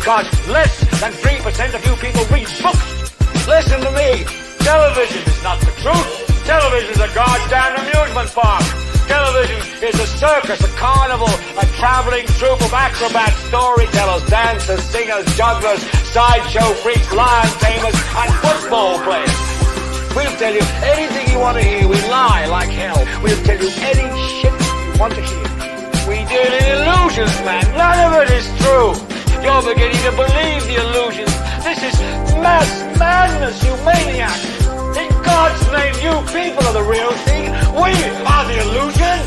because less than 3% of you people read books. Listen to me. Television is not the truth. Television is a goddamn amusement park. Television is a circus, a carnival, a traveling troupe of acrobats, storytellers, dancers, singers, jugglers, sideshow freaks, lion tamers, and football players. We'll tell you anything you want to hear. We lie like hell. We'll tell you any shit you want to hear. We deal in illusions, man. None of it is true. You're beginning to believe the illusions. This is mass madness, you maniac. In God's name, you people are the real thing. We are the illusion.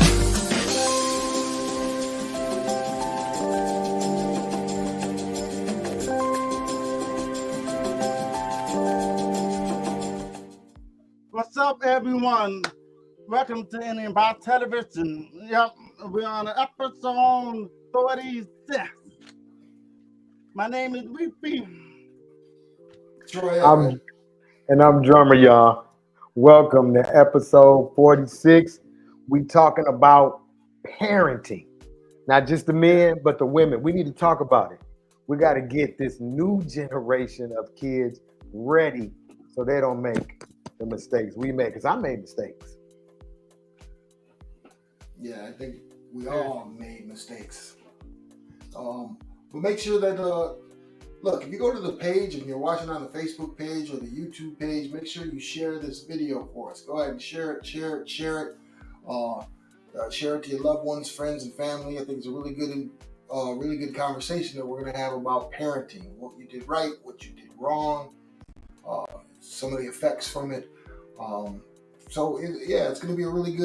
What's up, everyone? Welcome to Idiotbox Television. Yep, we're on episode 46. My name is Weepy. I'm Drummer, y'all. Welcome to episode 46. We talking about parenting. Not just the men, but the women. We need to talk about it. We got to get this new generation of kids ready so they don't make the mistakes we make. Because I made mistakes. Yeah, I think we all made mistakes. But make sure that, look, if you go to the page and you're watching on the Facebook page or the YouTube page, make sure you share this video for us. Go ahead and share it. Share it to your loved ones, friends, and family. I think it's a really good conversation that we're going to have about parenting. What you did right, what you did wrong, some of the effects from it. It's going to be a really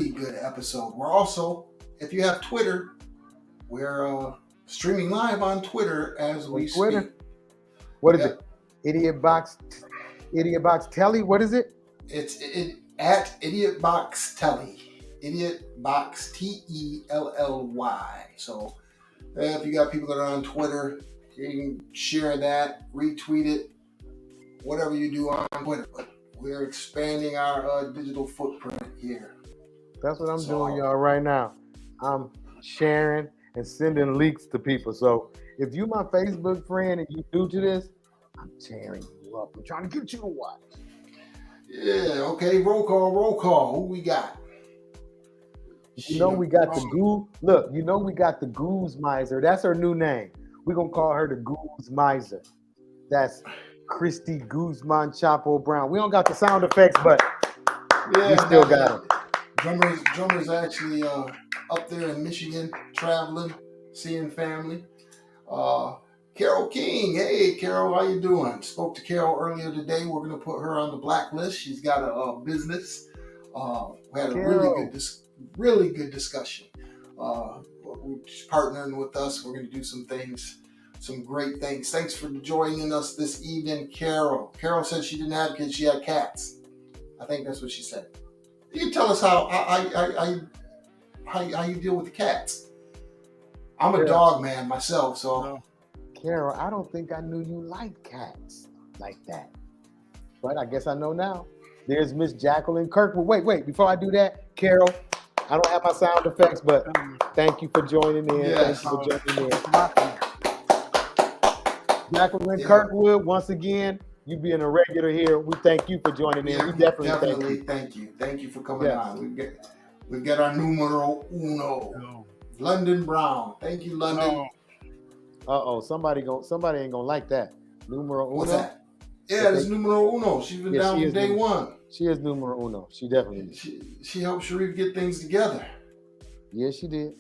good episode. We're also, if you have Twitter, we're streaming live on Twitter as we speak. What is it? Idiotbox Tv? What is it? It's at Idiotbox Tv. Idiotbox Tellly. So if you got people that are on Twitter, you can share that, retweet it, whatever you do on Twitter. But we're expanding our digital footprint here. That's what I'm doing, y'all, right now. I'm sharing and sending leaks to people. So if you my Facebook friend and you new to this, I'm tearing you up. I'm trying to get you to watch. Yeah, okay, roll call. Who we got? We got the Goo. Look, we got the Goose Miser. That's her new name. We're going to call her the Goose Miser. That's Christy Guzman Chapo Brown. We don't got the sound effects, but we still got them. Drummer's actually up there in Michigan, traveling, seeing family. Carol King, hey Carol, how you doing? Spoke to Carol earlier today. We're gonna put her on the blacklist. She's got a business. We had a really good discussion. She's partnering with us. We're gonna do some great things. Thanks for joining us this evening, Carol. Carol said she didn't have kids, she had cats. I think that's what she said. You can tell us how you deal with the cats. I'm a dog man myself, so. Carol, I don't think I knew you liked cats like that. But I guess I know now. There's Miss Jacqueline Kirkwood. Wait, before I do that, Carol, I don't have my sound effects, but thank you for joining in. Yes. Thank you for joining in. Jacqueline Kirkwood, once again, you being a regular here, we thank you for joining in. We definitely thank you. Thank you for coming on. We've got our numero uno, London Brown. Thank you, London. Somebody ain't gonna like that. Numero uno. What's that? Yeah, it's numero uno. She's been down from day one. She is numero uno. She definitely is. She helped Sharif get things together. Yeah, she did.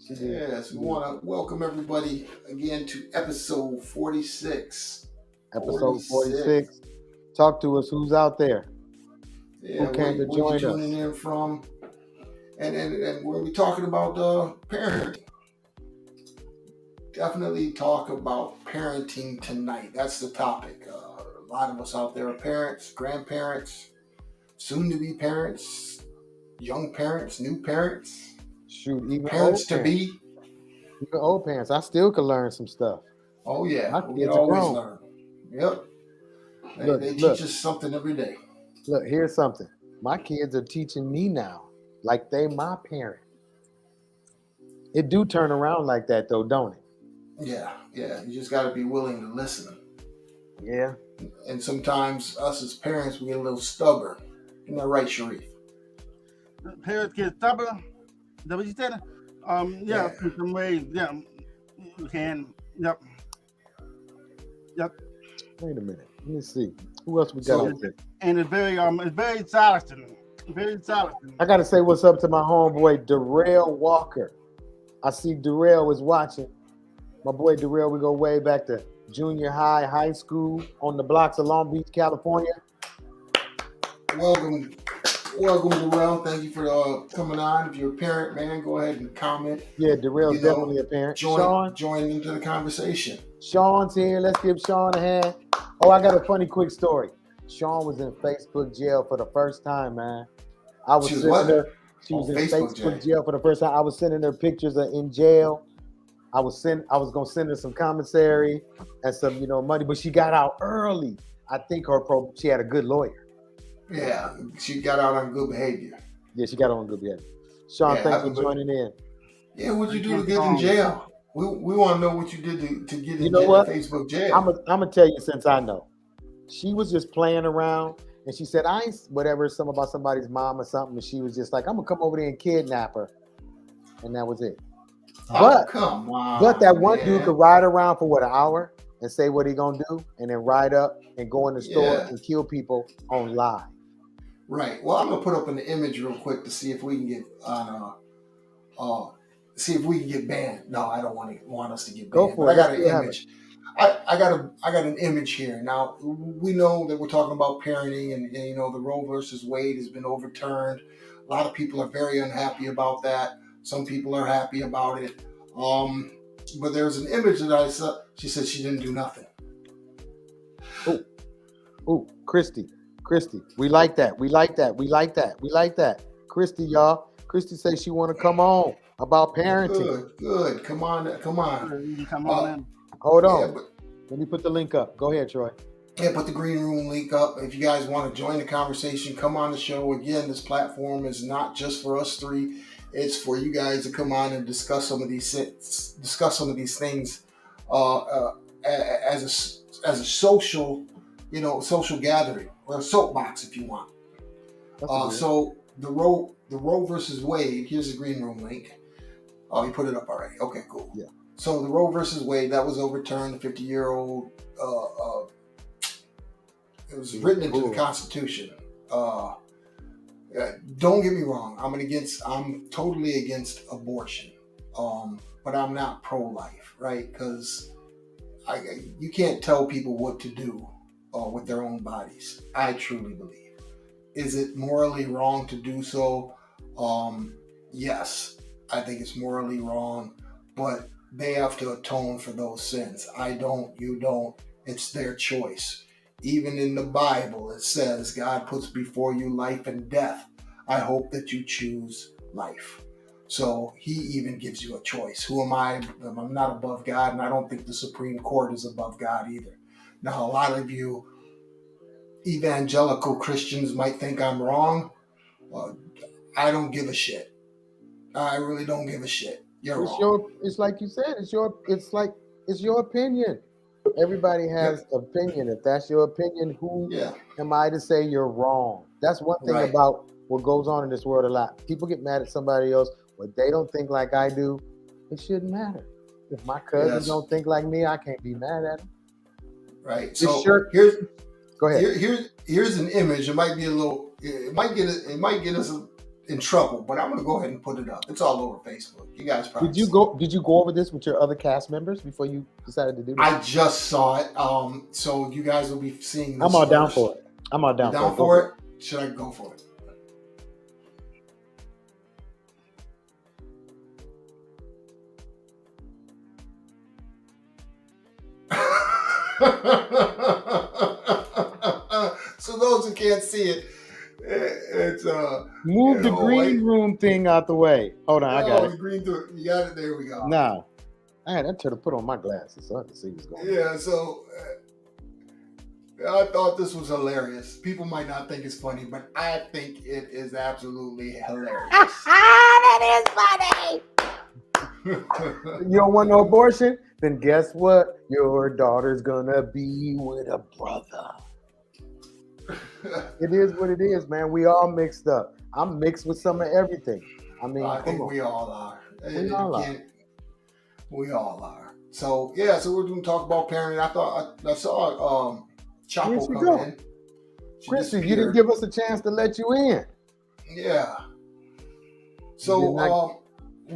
Yes, we want to welcome everybody again to episode 46. Episode 46. Talk to us. Who's out there? Yeah, who came to join us? Tuning in from, and we're talking about parenting. Definitely talk about parenting tonight. That's the topic. A lot of us out there are parents, grandparents, soon-to-be parents, young parents, new parents. Shoot, even parents to be. Even old parents. I still can learn some stuff. Oh yeah, we always learn. Yep. They teach us something every day. Look, here's something. My kids are teaching me now, like they my parent. It do turn around like that though, don't it? Yeah, you just got to be willing to listen. Yeah. And sometimes us as parents, we get a little stubborn. Isn't that right, Sharif? Parents get stubborn. Is that what you said? Yeah, in some ways, yeah, you can. Yep. Wait a minute. Let me see. Who else we got So- up there? And it's very silencing. Very silencing. I gotta say what's up to my homeboy Darrell Walker. I see Darrell is watching. My boy Darrell, we go way back to junior high, high school on the blocks of Long Beach, California. Welcome, Darrell. Thank you for coming on. If you're a parent, man, go ahead and comment. Yeah, Darrell's You know, definitely a parent. Sean, Join into the conversation. Sean's here. Let's give Sean a hand. Oh, I got a funny quick story. Sean was in Facebook jail for the first time, man. I was She was sending what? her. She was in Facebook jail for the first time. I was sending her pictures of in jail. I was gonna send her some commissary and some, money, but she got out early. I think she had a good lawyer. Yeah, she got out on good behavior. Yeah, she got on good behavior. Sean, Yeah, thanks for joining in. Yeah, what'd you do to get in jail? We want to know what you did to get in Facebook jail. I'm gonna tell you since I know. She was just playing around and she said, I ain't whatever, something about somebody's mom or something. And she was just like, I'm gonna come over there and kidnap her. And that was it. But come on, but that one dude could ride around for an hour and say what he gonna do and then ride up and go in the store and kill people on live. Right. Well, I'm gonna put up an image real quick to see if we can get on see if we can get banned. No, I don't want us to get banned. Go for it. I got an image. I got an image here. Now we know that we're talking about parenting, and the Roe versus Wade has been overturned. A lot of people are very unhappy about that. Some people are happy about it. But there's an image that I saw. She said she didn't do nothing. Oh, Christy, we like that. Christy, y'all. Christy says she want to come on about parenting. Good. Come on. Come on in. Hold on. Let me put the link up. Go ahead, Troy. Yeah, put the green room link up. If you guys want to join the conversation, come on the show. Again, this platform is not just for us three. It's for you guys to come on and discuss some of these things as a social, social gathering, or a soapbox if you want. So the Roe versus Wade. Here's the green room link. Oh, you put it up already. Okay, cool. Yeah. So the Roe versus Wade, that was overturned. The 50-year-old. It was written into the Constitution. Don't get me wrong. I'm totally against abortion. But I'm not pro-life, right? Because you can't tell people what to do with their own bodies. I truly believe. Is it morally wrong to do so? Yes, I think it's morally wrong, but they have to atone for those sins. I don't, you don't. It's their choice. Even in the Bible, it says God puts before you life and death. I hope that you choose life. So he even gives you a choice. Who am I? I'm not above God, and I don't think the Supreme Court is above God either. Now, a lot of you evangelical Christians might think I'm wrong. I don't give a shit. I really don't give a shit. You're wrong. It's like you said. It's your opinion. Everybody has opinion. If that's your opinion, who am I to say you're wrong? That's one thing about what goes on in this world a lot. People get mad at somebody else, but they don't think like I do. It shouldn't matter. If my cousins don't think like me, I can't be mad at them. Right. So go ahead. Here's an image. It might be it might get us in trouble, but I'm gonna go ahead and put it up. It's all over Facebook. You guys probably did you go over this with your other cast members before you decided to do this? I just saw it. So you guys will be seeing this. I'm all down for it. Down for it? Should I go for it? So those who can't see it, it's move the green room thing out the way. Hold on, I got it. The green room. You got it. There we go. Now, I had to put on my glasses so I can see what's going on. Yeah. So I thought this was hilarious. People might not think it's funny, but I think it is absolutely hilarious. That is funny. You don't want no abortion? then guess what? Your daughter's gonna be with a brother. It is what it is, man. We all mixed up. I'm mixed with some of everything. I mean, I come think on. we all are. We all are. We all are. So yeah, so we're going to talk about parenting. I saw Chapo she come go? in. She Christy, you didn't disappeared. give us a chance to let you in. Yeah. So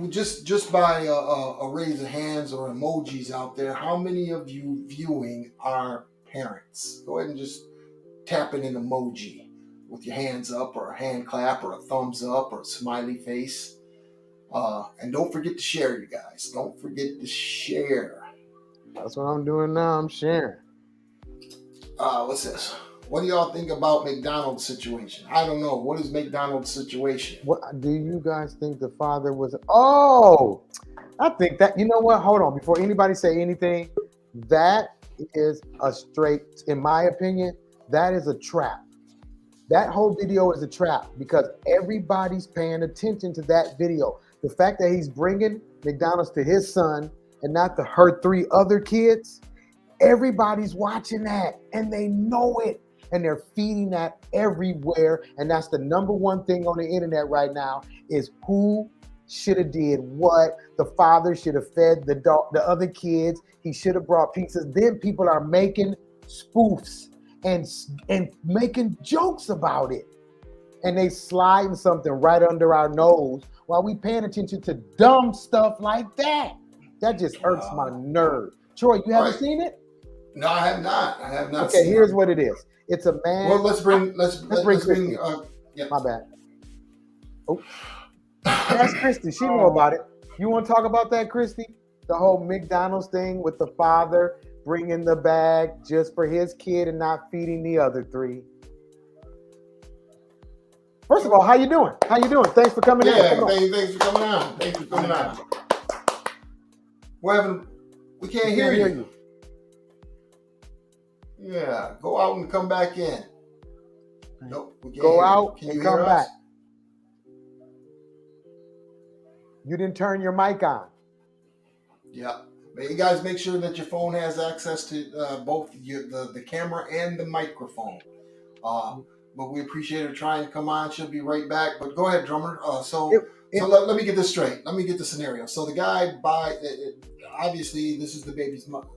just by a raise of hands or emojis out there, how many of you viewing are parents? Go ahead and just tap in an emoji with your hands up, or a hand clap, or a thumbs up, or a smiley face. And don't forget to share, you guys. Don't forget to share. That's what I'm doing now. I'm sharing. What's this? What do y'all think about McDonald's situation? I don't know. What is McDonald's situation? What do you guys think the father was? Oh, I think that, you know what? Hold on. Before anybody say anything, that is a straight, in my opinion, that is a trap. That whole video is a trap because everybody's paying attention to that video. The fact that he's bringing McDonald's to his son and not to her 3 other kids, everybody's watching that and they know it. And they're feeding that everywhere. And that's the number one thing on the internet right now is who should have did what. The father should have fed the other kids. He should have brought pizzas. Then people are making spoofs and making jokes about it. And they sliding something right under our nose while we paying attention to dumb stuff like that. That just hurts my nerve. Troy, you haven't seen it? No, I have not. I have not. Okay, here's what it is. It's a man. Well, let's bring. Yeah. My bad. Oh, that's Christy. She know about it. You want to talk about that, Christy? The whole McDonald's thing with the father bringing the bag just for his kid and not feeding the other 3. First of all, how you doing? How you doing? Thanks for coming in. Thanks for coming on. Thanks for coming on. We can't hear you. Yeah, go out and come back in. Nope, we can't go out and come back. You didn't turn your mic on. Yeah. But you guys make sure that your phone has access to both the camera and the microphone. But we appreciate her trying to come on. She'll be right back. But go ahead, drummer. So let me get this straight. Let me get the scenario. So the guy obviously this is the baby's mom,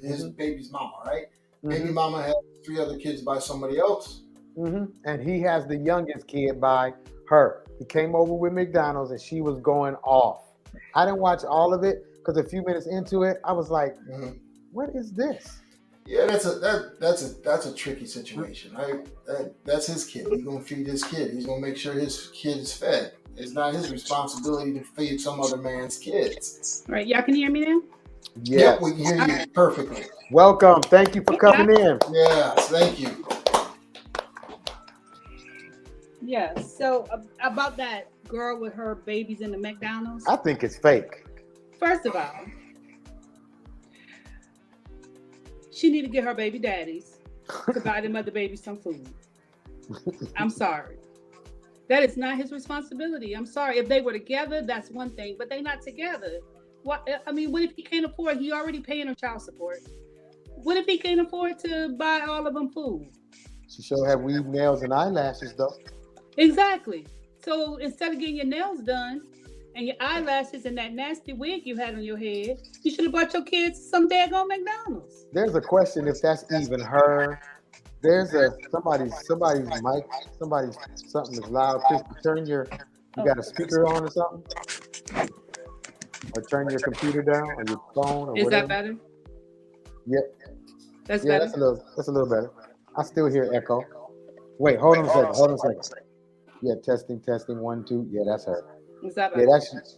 his baby's mama, right? Baby mama has 3 other kids by somebody else. And he has the youngest kid by her. He came over with McDonald's and she was going off. I didn't watch all of it because a few minutes into it, I was like, what is this? Yeah, that's a tricky situation, right? That's his kid. He's gonna feed his kid. He's gonna make sure his kid is fed. It's not his responsibility to feed some other man's kids. All right, y'all can hear me now? Yes. Yep, we can hear you perfectly. Welcome. Thank you for coming in. Yes, thank you. Yeah, so about that girl with her babies in the McDonald's. I think it's fake. First of all, she need to get her baby daddies to buy them other babies some food. I'm sorry. That is not his responsibility. I'm sorry. If they were together, that's one thing, but they're not together. What if he can't afford, he already paying her child support. What if he can't afford to buy all of them food? She sure have weave, nails, and eyelashes, though. Exactly. So instead of getting your nails done and your eyelashes and that nasty wig you had on your head, you should have bought your kids some daggone McDonald's. There's a question if that's even her. There's somebody's mic, something is loud. Christy, you got a speaker on or something? Or turn your computer down or your phone or Is whatever. that better? Yeah. That's better? That's a little better. I still hear echo. Wait, hold on a second. Yeah, testing, 1, 2. Yeah, that's her. Is that better? Yeah, that's.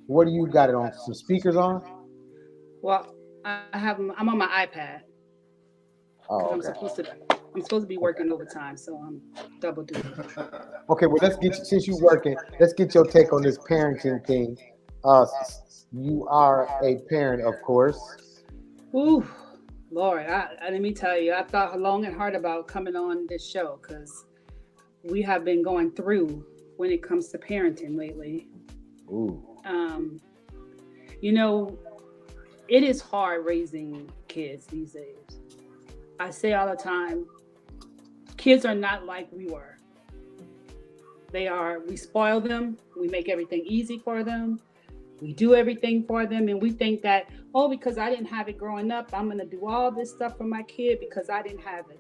What do you got it on? Some speakers on? Well, I'm on my iPad. Oh, okay. I'm supposed to be working overtime, so I'm double duty. Okay, well, since you're working, let's get your take on this parenting thing. You are a parent, of course. Ooh, Lord, let me tell you, I thought long and hard about coming on this show because we have been going through when it comes to parenting lately. Ooh. it is hard raising kids these days. I say all the time, kids are not like we were. We spoil them, we make everything easy for them, we do everything for them, and we think that, oh, because I didn't have it growing up, I'm going to do all this stuff for my kid because I didn't have it.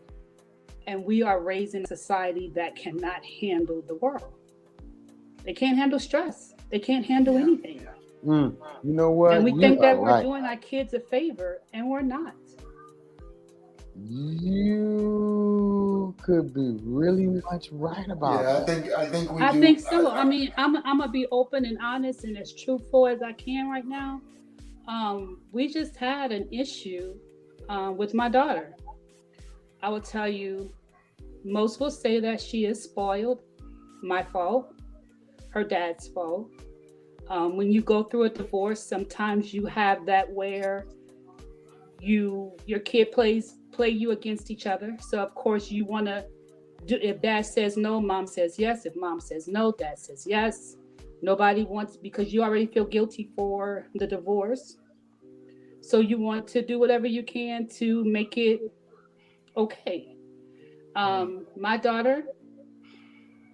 And we are raising a society that cannot handle the world. They can't handle stress. They can't handle anything. You know what? And we You think that are we're right. doing our kids a favor, and we're not. You could be really much right about Yeah, that. I think we do. I think so. I mean, I'm gonna be open and honest and as truthful as I can right now. We just had an issue with my daughter. I will tell you, most will say that she is spoiled. My fault. Her dad's fault. When you go through a divorce, sometimes you have that where your kid play you against each other. So of course you want to do, if dad says no, mom says yes. If mom says no, dad says yes. Nobody wants, because you already feel guilty for the divorce. So you want to do whatever you can to make it okay. My daughter,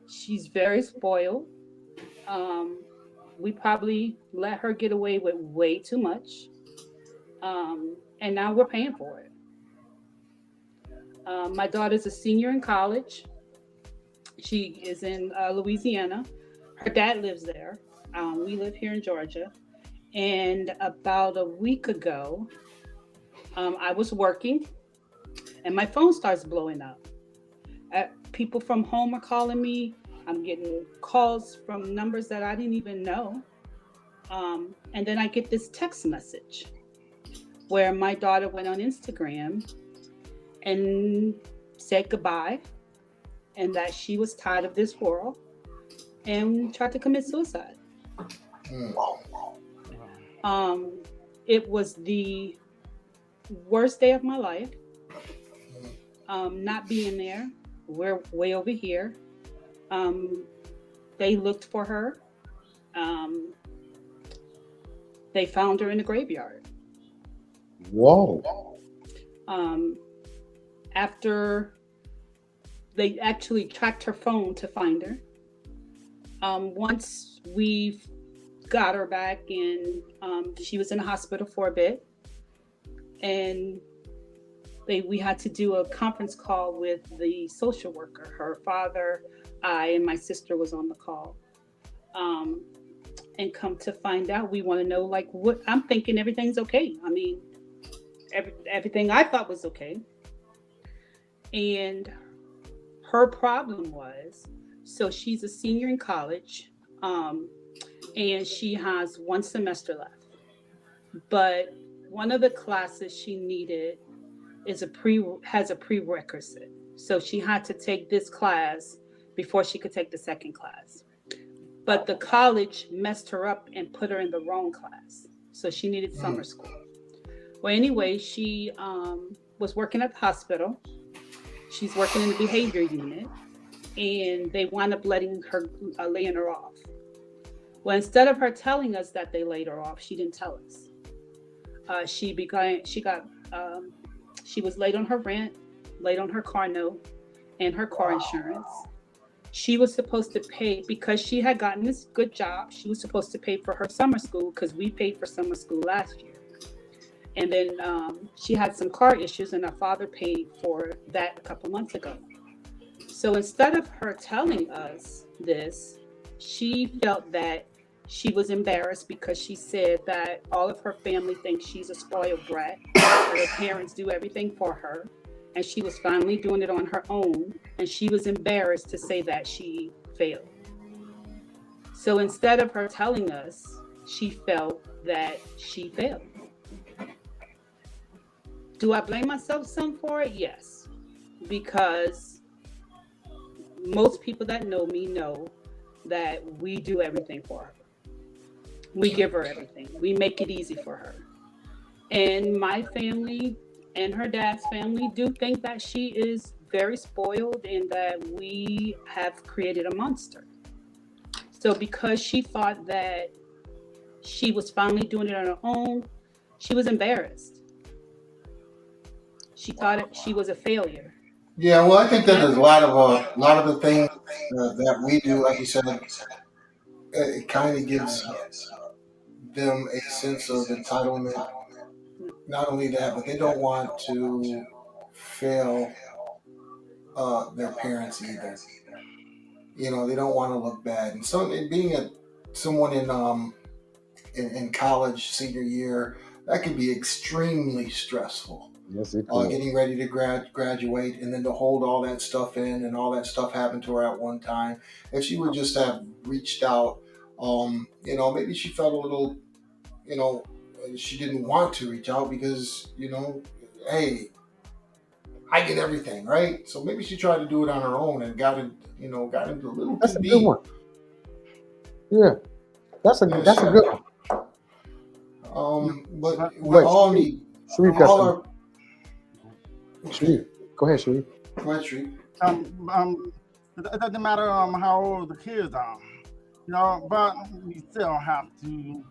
she's very spoiled. We probably let her get away with way too much. And now we're paying for it. My daughter's a senior in college. She is in Louisiana. Her dad lives there. We live here in Georgia. And about a week ago, I was working and my phone starts blowing up. People from home are calling me. I'm getting calls from numbers that I didn't even know. And then I get this text message where my daughter went on Instagram and said goodbye and that she was tired of this world and tried to commit suicide. It was the worst day of my life. Not being there, we're way over here. They looked for her. They found her in the graveyard. Whoa. After they actually tracked her phone to find her. Once we got her back and she was in the hospital for a bit, and we had to do a conference call with the social worker. Her father, I, and my sister was on the call. And come to find out, we want to know, like, what I'm thinking everything's okay. I mean, everything I thought was okay. And her problem was, so she's a senior in college, and she has one semester left. But one of the classes she needed has a prerequisite. So she had to take this class before she could take the second class. But the college messed her up and put her in the wrong class. So she needed summer school. Well, anyway, she was working at the hospital. She's working in the behavior unit, and they wound up laying her off. Well, instead of her telling us that they laid her off, she didn't tell us. She was late on her rent, late on her car note, and her car insurance. She was supposed to pay, because she had gotten this good job, she was supposed to pay for her summer school, because we paid for summer school last year. And then she had some car issues, and her father paid for that a couple months ago. So instead of her telling us this, she felt that she was embarrassed because she said that all of her family thinks she's a spoiled brat. Her parents do everything for her. And she was finally doing it on her own. And she was embarrassed to say that she failed. So instead of her telling us, she felt that she failed. Do I blame myself some for it? Yes. Because most people that know me know that we do everything for her. We give her everything. We make it easy for her. And my family and her dad's family do think that she is very spoiled and that we have created a monster. So because she thought that she was finally doing it on her own, She was embarrassed. She thought she was a failure. Yeah, well, I think that there's a lot of the things that we do, like you said, it kind of gives them a sense of entitlement. Not only that, but they don't want to fail their parents either. You know, they don't want to look bad. And so, someone in college, senior year, that can be extremely stressful. Yes, it could. Getting ready to graduate, and then to hold all that stuff in, and all that stuff happened to her at one time. If she would just have reached out, you know, maybe she felt a little, you know, she didn't want to reach out because, you know, hey, I get everything, right? So maybe she tried to do it on her own and got into a little That's too a deep. good one. Yeah, that's a good one. But we Wait, all need Sharif got all some. our. Sharif, go ahead, Sharif. Go ahead, Sharif. It doesn't matter how old the kids are, you know, but we still have to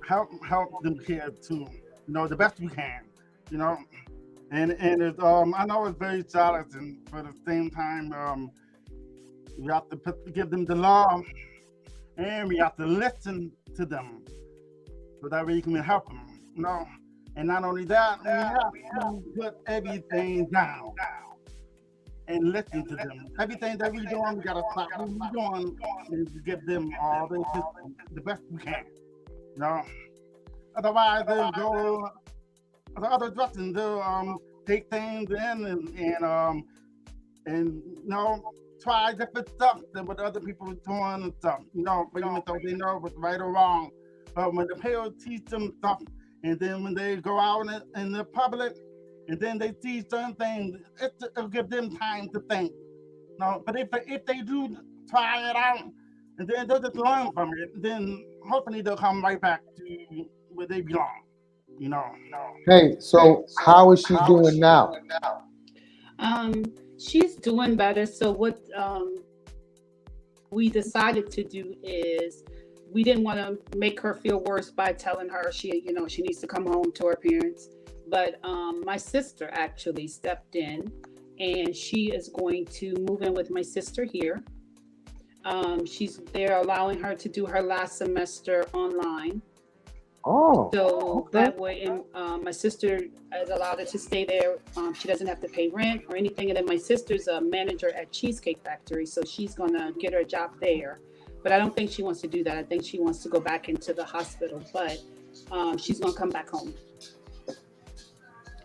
help them kids to, you know, the best we can, you know. And it's I know it's very challenging, but at the same time, we have to give them the law, and we have to listen to them, so that we can help them, you know. And not only that, we have to put everything down and listen to them. Everything that we're doing, we gotta stop what we're doing and give them all the best we can, you know. Otherwise, they'll go the other direction. They'll take things in and you know, try different stuff than what other people are doing and stuff, you know. But even though they know what's right or wrong, but when the parents teach them stuff, and then when they go out in the public, and then they see certain things, it'll give them time to think. No, but if they do try it out, and then they'll just learn from it, then hopefully they'll come right back to where they belong. You know. Hey, so how is she doing now? She's doing better. So what we decided to do is we didn't want to make her feel worse by telling her she needs to come home to her parents. But my sister actually stepped in, and she is going to move in with my sister here. They're allowing her to do her last semester online. Oh, So that way, my sister has allowed her to stay there. She doesn't have to pay rent or anything. And then my sister's a manager at Cheesecake Factory, so she's gonna get her a job there. But I don't think she wants to do that. I think she wants to go back into the hospital. But she's gonna come back home.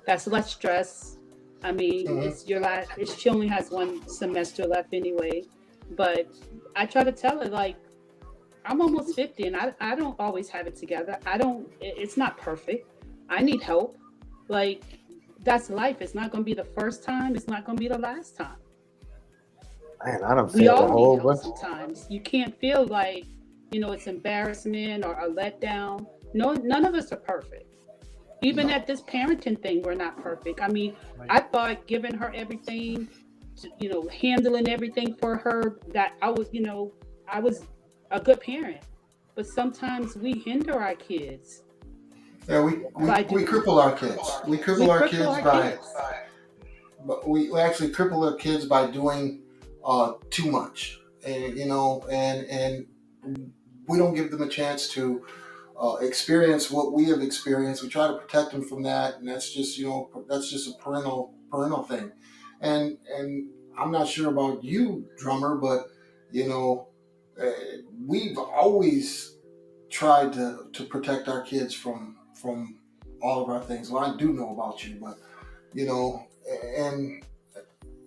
That's less stress. I mean, it's your last. She only has one semester left anyway. But I try to tell her, like, I'm almost 50 and I don't always have it together. It's not perfect. I need help. Like, that's life. It's not going to be the first time. It's not going to be the last time. man, I don't We feel a all whole need help bunch. sometimes. You can't feel like, it's embarrassment or a letdown. No, none of us are perfect. Even at this parenting thing, we're not perfect. I mean, I thought giving her everything, handling everything for her, that I was a good parent. But sometimes we hinder our kids. Yeah, we cripple our kids. We cripple our kids but we actually cripple our kids by doing too much, and and we don't give them a chance to experience what we have experienced. We try to protect them from that, and that's just a parental thing. And I'm not sure about you, drummer, but we've always tried to protect our kids from all of our things. Well, I do know about you, but and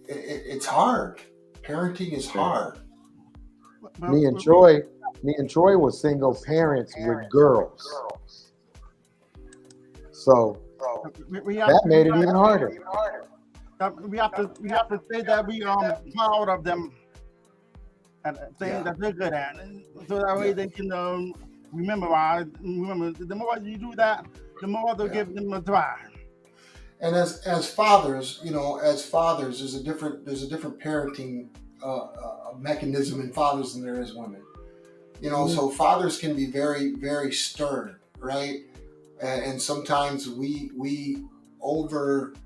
it's hard. Parenting is hard. Me and Troy were single parents with girls, so that made it even harder. We have to say that we are proud of them and things that they're good at, and so that way they can remember. The more you do that, the more they'll give them a drive. And as fathers, there's a different parenting mechanism in fathers than there is women. So fathers can be very, very stern, right? and sometimes we overexert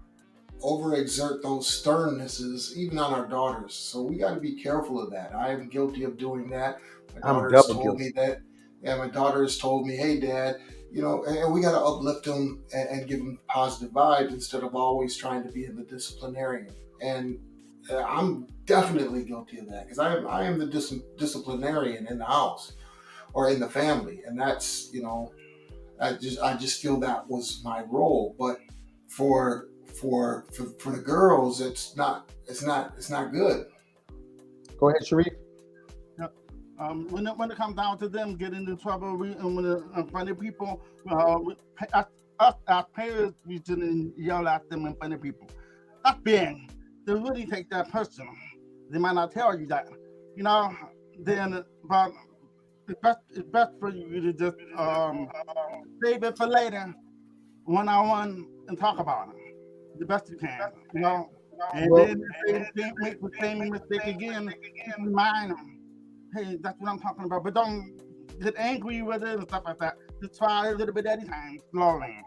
those sternnesses even on our daughters. So we got to be careful of that. I am guilty of doing that. My I'm daughter has double told guilty. me that. Yeah, my daughter has told me, "Hey, Dad, and we got to uplift them and give them positive vibes instead of always trying to be in the disciplinarian." And I'm definitely guilty of that because I am the disciplinarian in the house or in the family, and that's I just feel that was my role. But for the girls, it's not good. Go ahead, Sharif. When it comes down to them getting in trouble, and when in front of people, us as parents, we shouldn't yell at them in front of people. That's being. They really take that personal. They might not tell you that, you know. Then, but it's best for you to just save it for later, one-on-one, and talk about it the best you can, you know. And Well, then if they can't make the same mistake again, just remind them, hey, that's what I'm talking about. But don't get angry with it and stuff like that. Just try a little bit at a time, slowly.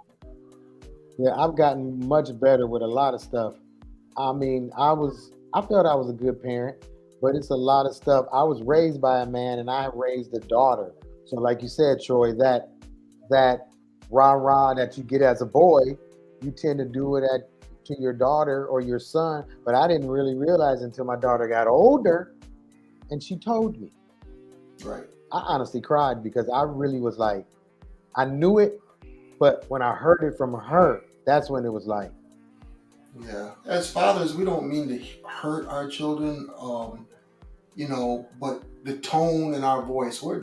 yeah, I've gotten much better with a lot of stuff. I mean, I felt I was a good parent, but it's a lot of stuff. I was raised by a man, and I raised a daughter. So, like you said, Troy, that rah rah that you get as a boy, you tend to do it to your daughter or your son. But I didn't really realize until my daughter got older, and she told me. Right. I honestly cried because I really was like, I knew it, but when I heard it from her, that's when it was like, Yeah. As fathers, we don't mean to hurt our children, but the tone in our voice, we're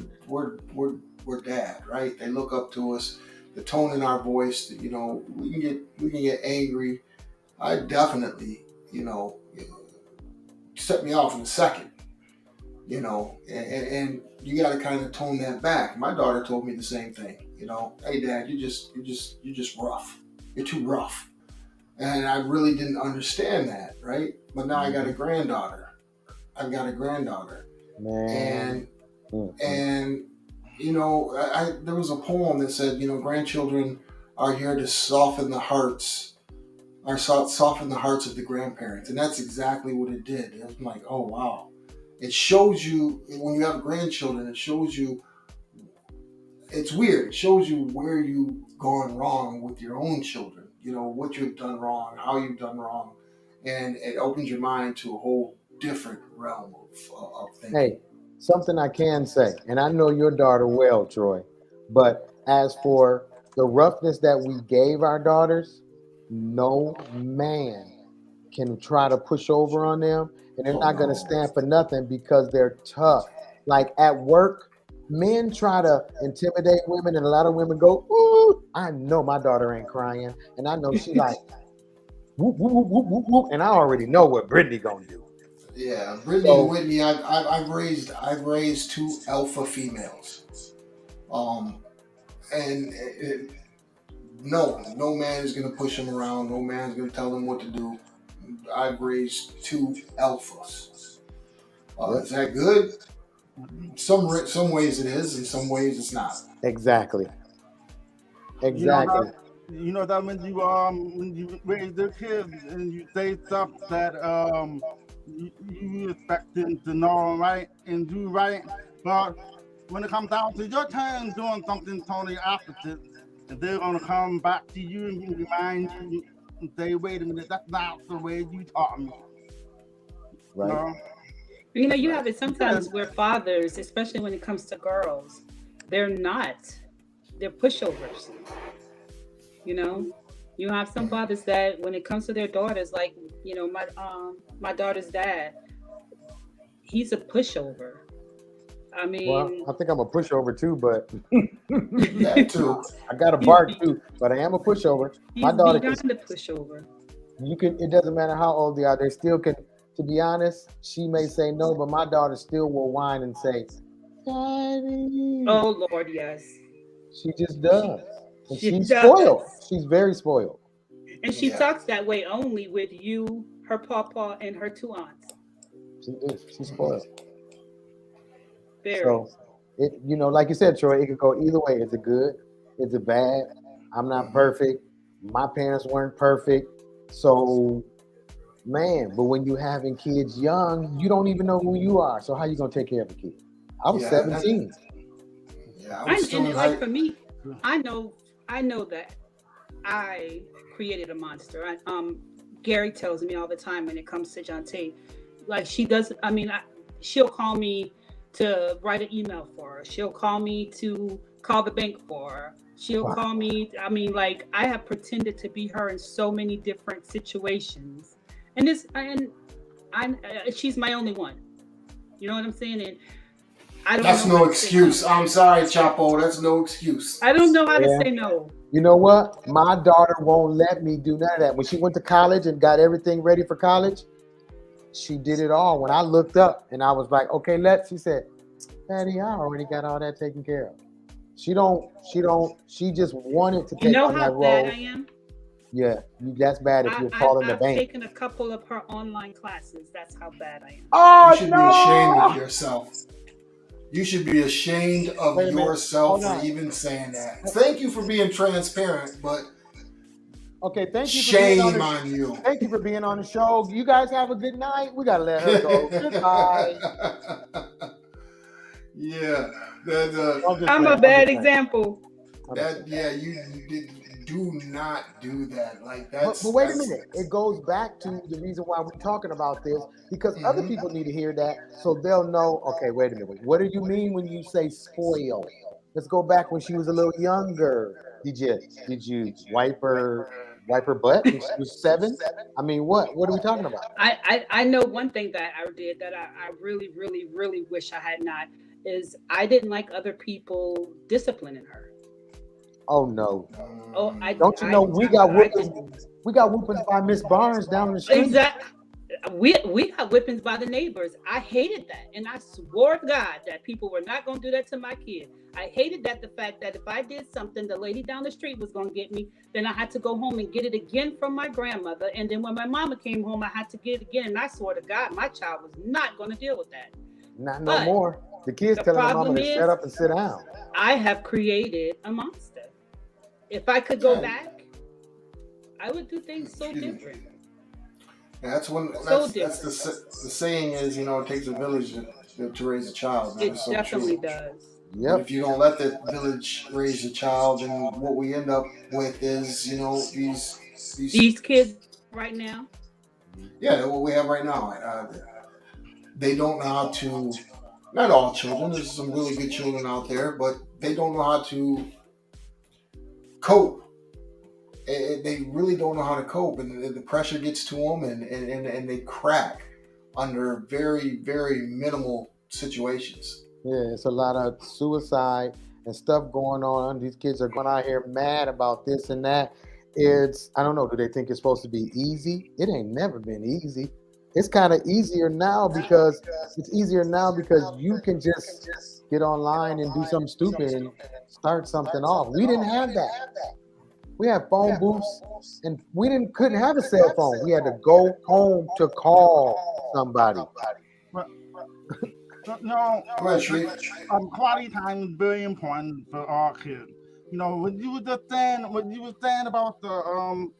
dad, right? They look up to us. The tone in our voice, we can get angry. I definitely, set me off in a second, and you got to kind of tone that back. My daughter told me the same thing. Hey, Dad, you're just rough. You're too rough. And I really didn't understand that, right? But now I got a granddaughter. I've got a granddaughter, man. and there was a poem that said, grandchildren are here to soften the hearts of the grandparents, and that's exactly what it did. It was like, oh wow, it shows you when you have grandchildren. It shows you. It's weird. It shows you where you've gone wrong with your own children. What you've done wrong, how you've done wrong, and it opens your mind to a whole different realm of thinking. Hey, something I can say, and I know your daughter well, Troy, but as for the roughness that we gave our daughters, no man can try to push over on them, and they're not going to stand for nothing because they're tough. Like at work, men try to intimidate women, and a lot of women go, ooh, I know my daughter ain't crying, and I know she like, whoop, whoop, whoop, whoop, whoop, whoop, and I already know what Brittany gonna do. Yeah, Brittany and Whitney, I've raised two alpha females, and no man is gonna push them around. No man's gonna tell them what to do. I've raised two alphas. Is that good? Some ways it is, in some ways it's not. Exactly. You know that when you raise their kids and you say stuff that you expect them to know right and do right, but when it comes down to your turn doing something totally opposite, and they're gonna come back to you and remind you and say, "Wait a minute, that's not the way you taught me." Right. You have it sometimes where fathers, especially when it comes to girls, they're pushovers. You have some fathers that when it comes to their daughters, like, my daughter's dad, he's a pushover. I mean, well, I think I'm a pushover too, but That too. I got a bark too, but I am a pushover. My daughter can the pushover. it doesn't matter how old they are, they still can, to be honest, she may say no, but my daughter still will whine and say, Daddy. Oh Lord, yes. She just does. And she's does. spoiled. She's very spoiled. And she talks that way only with you, her pawpaw, and her two aunts. She's spoiled. Very. So, like you said, Troy, it could go either way. Is it good? Is it bad? I'm not perfect. My parents weren't perfect. So, man, but when you're having kids young, you don't even know who you are. So how you gonna take care of a kid? I was 17. I was still in like for me, I know that I created a monster. Gary tells me all the time when it comes to Jonte, like she does. I mean, she'll call me to write an email for her. She'll call me to call the bank for her. She'll call me. I mean, like I have pretended to be her in so many different situations, and she's my only one. You know what I'm saying? And I don't. That's no excuse. I'm sorry, Chapo. That's no excuse. I don't know how to say no. You know what? My daughter won't let me do none of that. When she went to college and got everything ready for college, she did it all. When I looked up and I was like, okay, she said, Daddy, I already got all that taken care of. She just wanted to take on that role. You know how bad I am? Yeah, that's bad if you fall in the bank. I've taken a couple of her online classes. That's how bad I am. Oh, you should be ashamed of yourself. You should be ashamed of yourself for even saying that. Thank you for being transparent, but okay, thank you. Shame on you. Thank you for being on the show. You guys have a good night. We gotta let her go. Goodbye. Yeah, I'm a bad example. You do not do that. Like that's. But wait a minute. It goes back to the reason why we're talking about this, because other people need to hear that so they'll know. Okay, wait a minute. What do you mean when you say spoil? Let's go back when she was a little younger. Did you wipe her butt when she was 7? I mean, what are we talking about? I know one thing that I did that I really, really, really wish I had not is I didn't like other people disciplining her. Oh no! Oh, we got whoopings by Miss Barnes down the street. Exactly. We got whippings by the neighbors. I hated that, and I swore to God that people were not going to do that to my kid. I hated the fact that if I did something, the lady down the street was going to get me. Then I had to go home and get it again from my grandmother. And then when my mama came home, I had to get it again. And I swore to God, my child was not going to deal with that. Not no more. The kids telling their mama to shut up and sit down. I have created a monster. If I could go back, I would do things so different. That's the saying is, it takes a village to raise a child. It definitely does. Yep. If you don't let the village raise a child, then what we end up with is, these kids right now. Yeah, what we have right now. They don't know how to. Not all children. There's some really good children out there, but they don't know how to cope. They really don't know how to cope, and the pressure gets to them, and they crack under very, very minimal situations. Yeah, it's a lot of suicide and stuff going on. These kids are going out here mad about this and that. I don't know, do they think it's supposed to be easy? It ain't never been easy. It's kind of easier now because you can just get online and do something stupid and start something off. We didn't have that. We had phone booths, and we couldn't have a cell phone. We had to go home to call somebody. Quality time is very important for our kids. When you were saying about the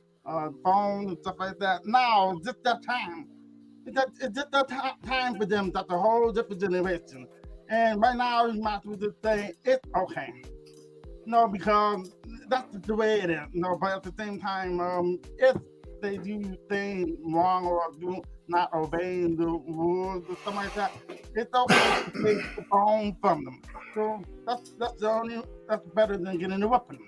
phone and stuff like that. Now it's just that time. It's just that time for them. That's a whole different generation. And right now, you might as well just say it's okay. Because that's the way it is. But at the same time, if they do things wrong or do not obeying the rules or something like that, it's okay to take the phone from them. So that's better than getting a weapon.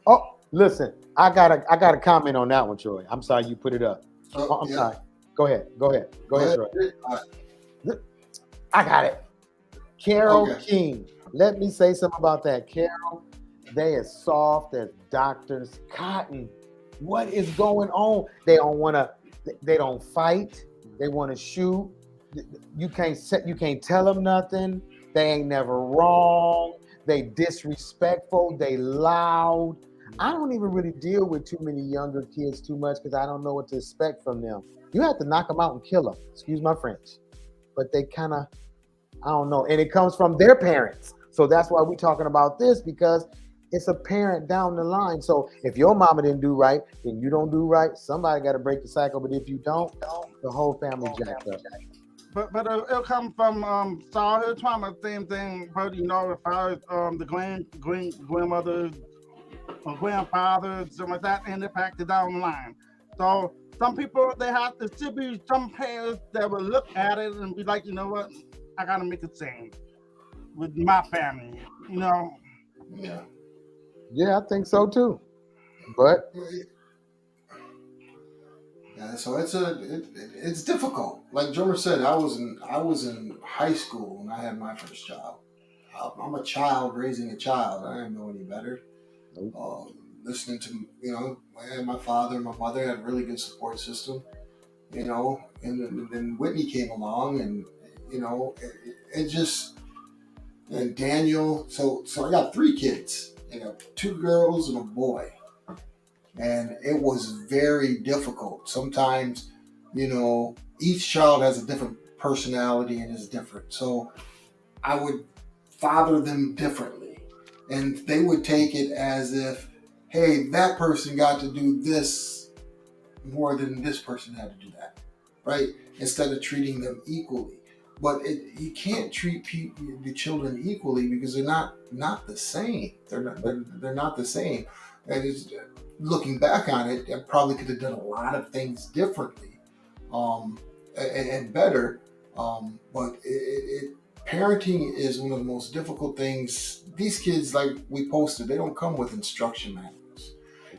Oh, listen, I got a comment on that one, Troy. I'm sorry you put it up. I'm sorry. Go ahead, Troy. I got it. Carol King. Let me say something about that. Carol, they as soft as Doctor's Cotton. What is going on? They don't fight. They want to shoot. You can't tell them nothing. They ain't never wrong. They disrespectful. They loud. I don't even really deal with too many younger kids too much because I don't know what to expect from them. You have to knock them out and kill them. Excuse my French. But they kind of, I don't know. And it comes from their parents. So that's why we're talking about this, because it's apparent down the line. So if your mama didn't do right, then you don't do right. Somebody got to break the cycle. But if you don't, the whole family jacked up. But it'll come from childhood trauma, same thing. But you know, if I the grandmother or grandfather, something like that, and impacted down the line. So some people there should be some parents that will look at it and be like, you know what, I gotta make a change with my family. You know. Yeah. Yeah, I think so too. But yeah, so it's difficult. Like Drummer said, I was in high school when I had my first child. I'm a child raising a child. I didn't know any better. Listening to my father and my mother had a really good support system. And then Whitney came along, and it just and Daniel. So I got 3 kids. 2 girls and a boy. And it was very difficult. Sometimes, each child has a different personality and is different. So I would father them differently. And they would take it as if, hey, that person got to do this more than this person had to do that, right? Instead of treating them equally. But you can't treat the children equally because they're not the same. They're not the same. And looking back on it, I probably could have done a lot of things differently and better. But parenting is one of the most difficult things. These kids, like we posted, they don't come with instruction manuals,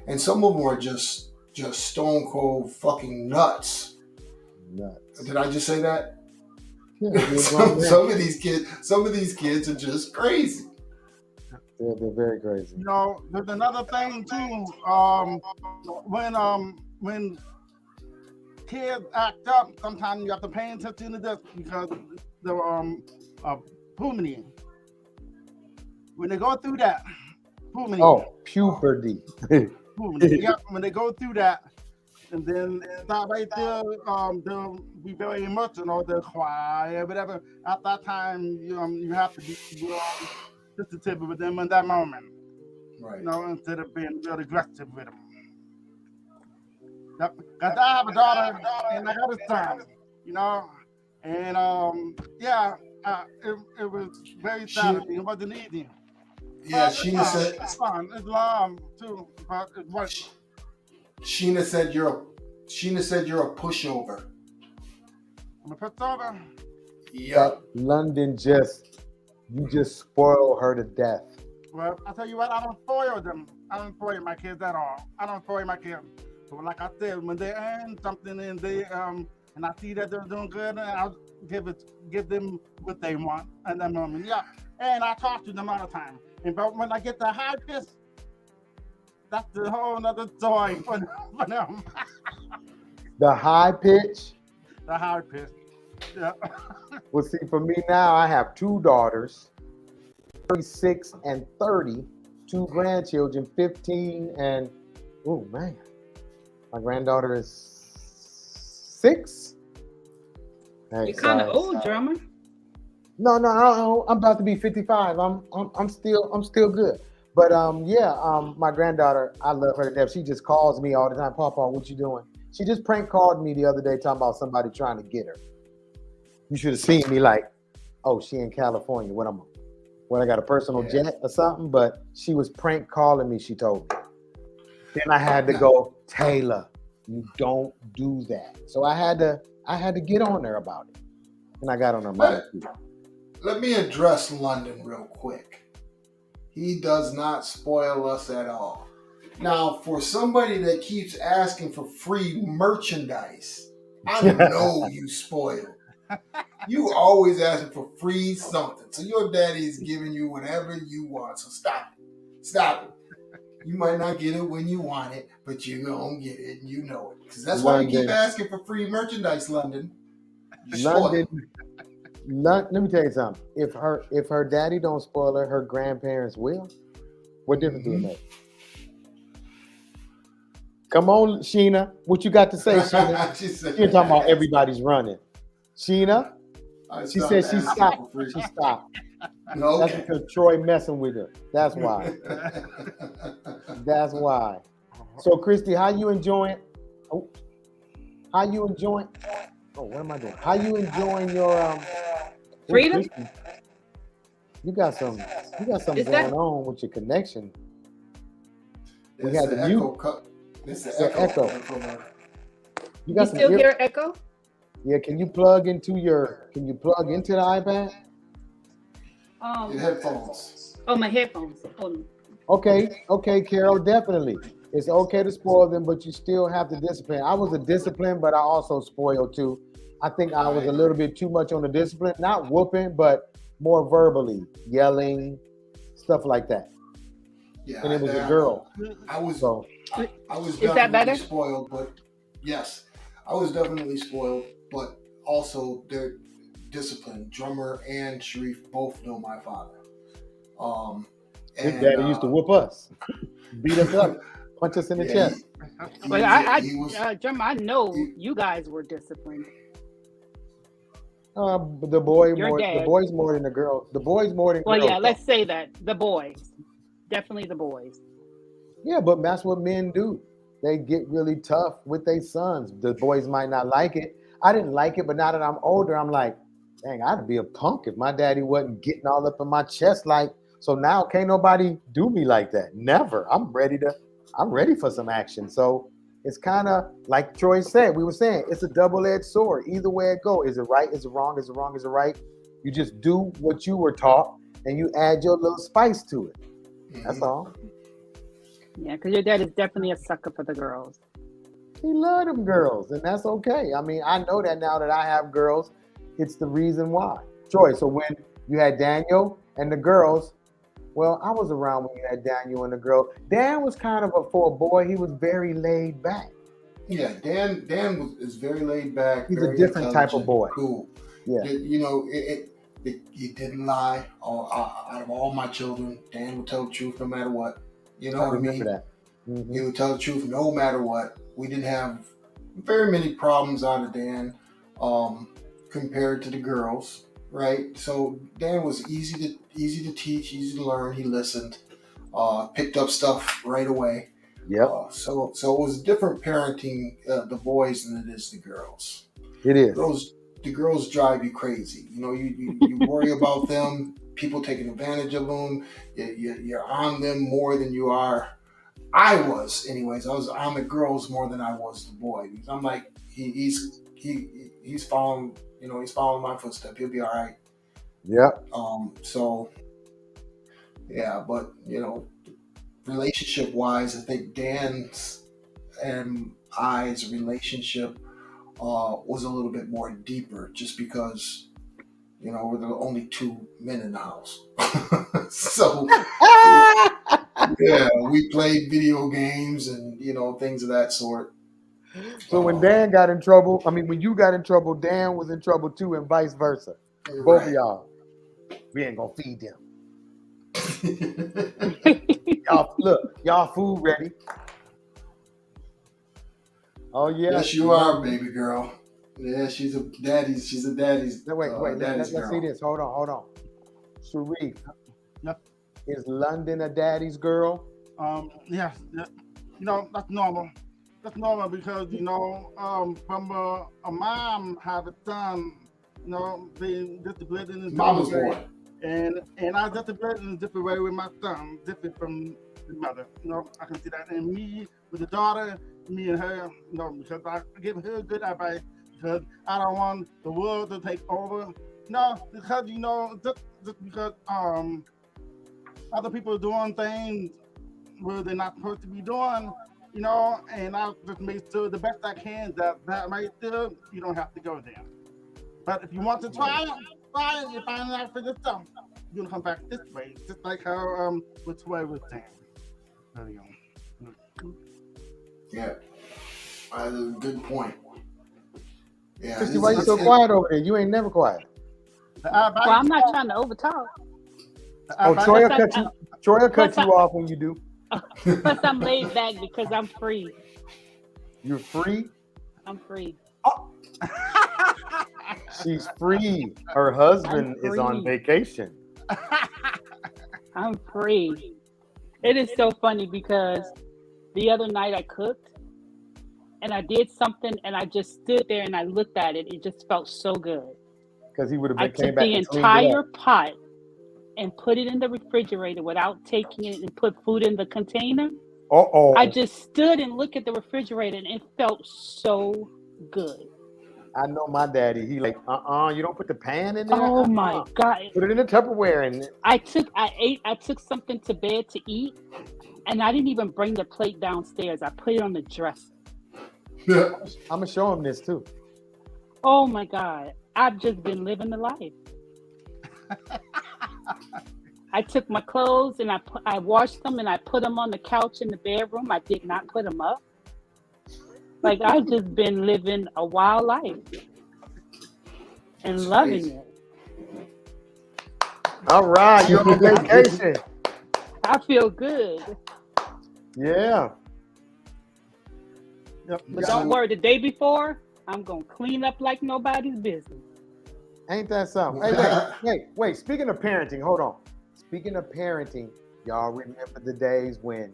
and some of them are just stone cold fucking nuts. Did I just say that? yeah, Some of these kids are just crazy. they're very crazy. There's another thing too. When kids act up, sometimes you have to pay attention to this because the puberty. When they go through that, puberty. Oh, puberty. Puberty. Yeah, when they go through that, and then that right there, they'll be very emotional. They'll cry or whatever. At that time, you have to be sensitive with them in that moment. Right. Instead of being real aggressive with them. Because I have a daughter and I got a son, and it was very sad. It wasn't easy. Yeah, But Sheena said it's fun. It's long too, but it was. Sheena said you're a pushover. I'm a pushover. Yep. London you just spoil her to death. Well, I tell you what, I don't spoil them. I don't spoil my kids at all. I don't spoil my kids. So like I said, when they earn something and they and I see that they're doing good, I'll give them what they want at that moment. Yeah. And I talk to them all the time. But when I get the high pitch, that's the whole nother joy for them. The high pitch. The high pitch. Yeah. Well, see, for me now, I have 2 daughters, 36 and 30, 2 grandchildren, 15 and, oh man, my granddaughter is 6. Hey, You're kind of old, Drummer. No, I'm about to be 55. I'm still good. But my granddaughter, I love her to death. She just calls me all the time. Papa, what you doing? She just prank called me the other day talking about somebody trying to get her. You should have seen me like, oh, she in California. When I got a personal jet or something, but she was prank calling me, she told me. Then I had to go, Taylor, you don't do that. So I had to get on there about it. And I got on her mind. Let me address London real quick. He does not spoil us at all. Now, for somebody that keeps asking for free merchandise, I know you spoiled. You always asking for free something. So your daddy's giving you whatever you want. So stop it. Stop it. You might not get it when you want it, but you're going to get it and you know it. Because that's why you keep asking for free merchandise, London. London, let me tell you something. If her daddy don't spoil her, her grandparents will. What difference do it make? Come on, Sheena. What you got to say, Sheena? You're talking about everybody's running. Sheena? She said she stopped. She stopped. No, That's okay. because Troy messing with her. That's why. That's why. So, Christy, how you enjoying? Oh, how you enjoying? Oh, what am I doing? How you enjoying your Freedom? Christy, you got something Is going that on with your connection. We It's had the to mute. echo cut. It's the The echo. echo. You you got some still ear. hear echo? Yeah, can you plug into the iPad? Your headphones. Oh, my headphones. Oh, Okay, Carol, definitely. It's okay to spoil them, but you still have to discipline. I was a discipline, but I also spoiled too. I think I was a little bit too much on the discipline, not whooping, but more verbally, yelling, stuff like that. Yeah, And it was a girl. I was So I was Is that definitely better? spoiled, but yes, I was definitely spoiled, but also their discipline. Drummer and Sharif both know my father. his And daddy used to whoop us, beat us up, punch us in the yeah, chest. But he was Drummer, I know he- you guys were disciplined. The boys Your more than the girls. The boys more than Well, girls. yeah, though. let's say that. The boys. Definitely the boys. Yeah, but that's what men do. They get really tough with their sons. The boys might not like it. I didn't like it, but now that I'm older, I'm like, dang, I'd be a punk if my daddy wasn't getting all up in my chest. Like, so now can't nobody do me like that. Never. I'm ready for some action. So it's kind of like Troy said, we were saying, it's a double-edged sword. Either way it go. Is it right? Is it wrong? Is it wrong? Is it right? You just do what you were taught and you add your little spice to it. That's all. Yeah, because your dad is definitely a sucker for the girls. He love them girls, and that's okay. I mean, I know that now that I have girls, it's the reason why. Troy, so when you had Daniel and the girls, well, I was around when you had Daniel and the girl. Dan was kind of for a boy, he was very laid back. Yeah, Dan is very laid back. He's a very different type of intelligent, boy. Cool. Yeah. You know, he didn't lie. Out of all my children, Dan would tell the truth no matter what. You know I what I remember mean? that. Mhm. He would tell the truth no matter what. We didn't have very many problems out of Dan compared to the girls, right? So Dan was easy to teach, easy to learn. He listened, picked up stuff right away. Yep, So it was different parenting the boys than it is the girls. it is. The girls drive you crazy. You know, you worry about them, people taking advantage of them. You're on them more than you are. I was, anyways. I was on the girls more than I was the boy. Because I'm like, he's following, he's following my footsteps. He'll be all right. Yep. So yeah, but relationship wise, I think Dan's and I's relationship was a little bit more deeper, just because we're the only two men in the house. So yeah, we played video games and things of that sort. So when Dan got in trouble, when you got in trouble, Dan was in trouble too, and vice versa. Both of y'all. We ain't gonna feed them. Y'all food ready. Oh yeah. Yes, you are, baby girl. Yeah, she's a daddy's. No, wait. Let's girl. see this. Hold on. Sharif. Yep. Is London a daddy's girl? Yes. That's normal. That's normal because from a mom have a son, they disciplined in a Mama's different way. boy. And I disciplined in a different way with my son, different from the mother. I can see that. And me with the daughter, me and her, because I give her good advice because I don't want the world to take over. No, because just because other people are doing things where they're not supposed to be doing, and I just make sure the best I can that right there, you don't have to go there. But if you want to try it, you find out for yourself. You're gonna come back this way, just like how which way was saying. There you go. Yeah, that's a good point. Yeah, Christy, why you so quiet over there? You ain't never quiet. Well, I'm not trying to overtalk. Oh, Troy will cut you off when you do. Plus, I'm laid back because I'm free. You're free? I'm free. She's free. Her husband is on vacation. I'm free. It is so funny because the other night I cooked and I did something and I just stood there and I looked at it. It just felt so good. Because he would have I been came took back the and cleaned it entire up. pot and put it in the refrigerator without taking it and put food in the container. Uh-oh. I just stood and looked at the refrigerator and it felt so good. I know my daddy. He like, you don't put the pan in there? Oh my God. Put it in the Tupperware and I took something to bed to eat and I didn't even bring the plate downstairs. I put it on the dresser. I'm gonna show him this too. Oh my God. I've just been living the life. I took my clothes and I washed them and I put them on the couch in the bedroom. I did not put them up. Like I've just been living a wild life and That's loving crazy. it. All right, you're on vacation. I feel good. Yeah. Yep. But don't worry, the day before, I'm going to clean up like nobody's business. Ain't that something? Hey, wait. Speaking of parenting, hold on. Speaking of parenting, y'all remember the days when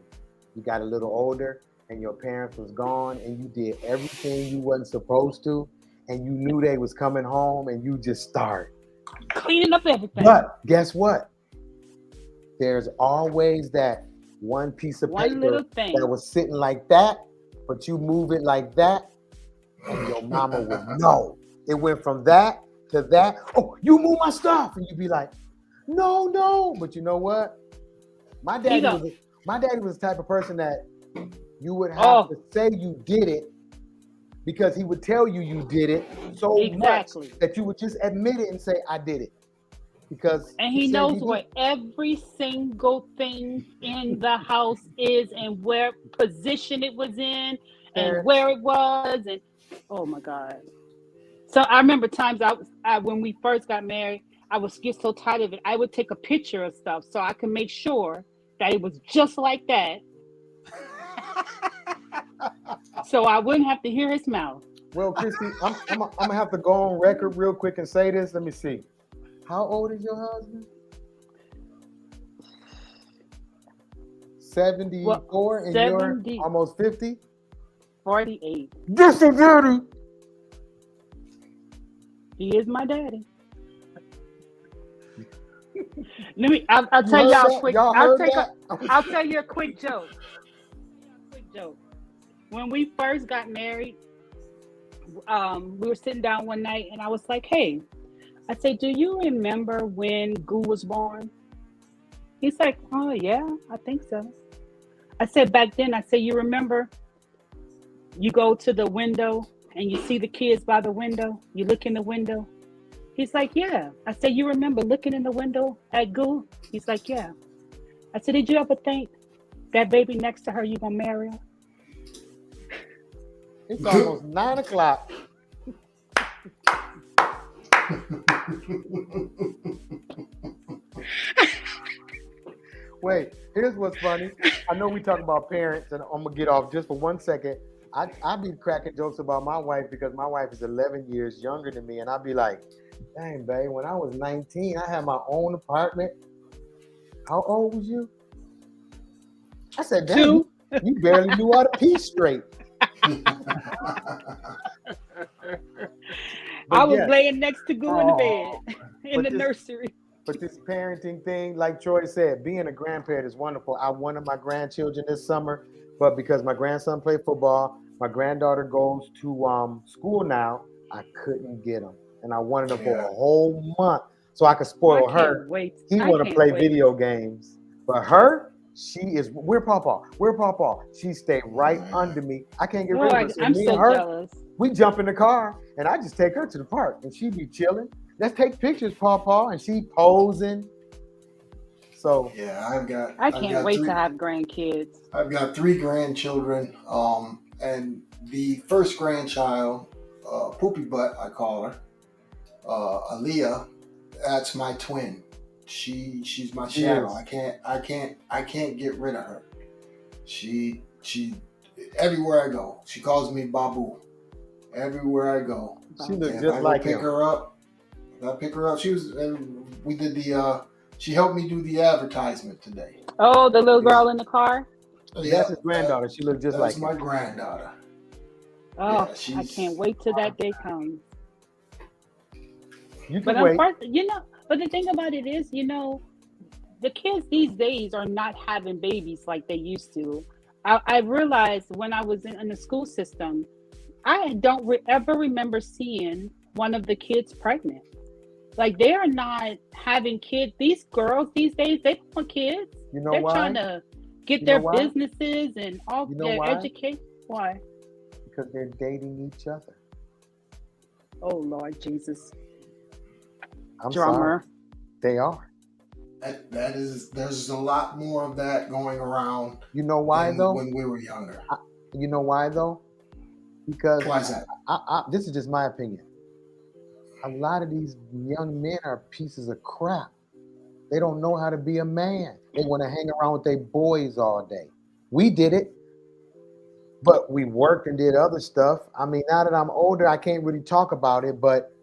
you got a little older and your parents was gone and you did everything you wasn't supposed to and you knew they was coming home and you just started. Cleaning up everything. But guess what? There's always that one piece of One paper little thing. that was sitting like that, but you move it like that and your mama would know. It went from that to that. Oh, you move my stuff. And you'd be like, no. But you know what? My daddy was the type of person that you would have to say you did it because he would tell you did it so much that you would just admit it and say, I did it. And he knows where every single thing in the house is and where position it was in and where it was. And oh my God. So I remember times when we first got married, I would get so tired of it. I would take a picture of stuff so I could make sure that it was just like that. So I wouldn't have to hear his mouth. Well, Christy, I'm gonna have to go on record real quick and say this. Let me see. How old is your husband? 74 and you're almost 50? 48. This is daddy. He is my daddy. I'll tell y'all quick. I'll tell you a quick joke. When we first got married, we were sitting down one night and I was like, hey, I said, do you remember when Goo was born? He's like, oh yeah, I think so. I said, back then, you remember you go to the window and you see the kids by the window, you look in the window. He's like, yeah. I said, you remember looking in the window at Goo? He's like, yeah. I said, did you ever think that baby next to her, you gonna marry her? It's almost 9 o'clock. Wait, here's what's funny. I know we talk about parents, and I'm gonna get off just for 1 second. I be cracking jokes about my wife because my wife is 11 years younger than me, and I'd be like, dang, babe, when I was 19, I had my own apartment. How old was you? I said, damn, you barely knew how to pee straight. I was laying next to Goo in the bed in the nursery. But this parenting thing, like Troy said, being a grandparent is wonderful. I wanted my grandchildren this summer, but because my grandson played football, my granddaughter goes to school now, I couldn't get them. And I wanted them for a whole month so I could spoil her. He want to play video games. But her, she is, where Pawpaw? She stayed right under me. I can't get rid of her. So I'm so jealous. We jump in the car and I just take her to the park and she be chilling. Let's take pictures, Pawpaw, and she posing. So yeah, I can't wait to have grandkids. I've got 3 grandchildren, and the first grandchild, Poopy Butt, I call her, Aaliyah. That's my twin. She's my shadow. I can't get rid of her. She everywhere I go, she calls me Babu. Everywhere I go, she looks just like him. I pick her up. She was. We did the She helped me do the advertisement today. Oh, the little girl in the car. That's his granddaughter. She looked just like That's my him. granddaughter. Oh, Yeah, I can't wait till that day comes. You But can wait. but the thing about it is, the kids these days are not having babies like they used to. I realized when I was in the school system, I don't ever remember seeing one of the kids pregnant. Like, they are not having kids. These girls these days, they don't want kids. You know They're why? trying to get You their know why? businesses and all You know their why? education. Why? Because they're dating each other. Oh, Lord Jesus. I'm Drummer. sorry. They are. There's a lot more of that going around. You know why, though? When we were younger. You know why, though? Because Why is that? this is just my opinion. A lot of these young men are pieces of crap. They don't know how to be a man. They want to hang around with their boys all day. We did it, but we worked and did other stuff. I mean, now that I'm older, I can't really talk about it, but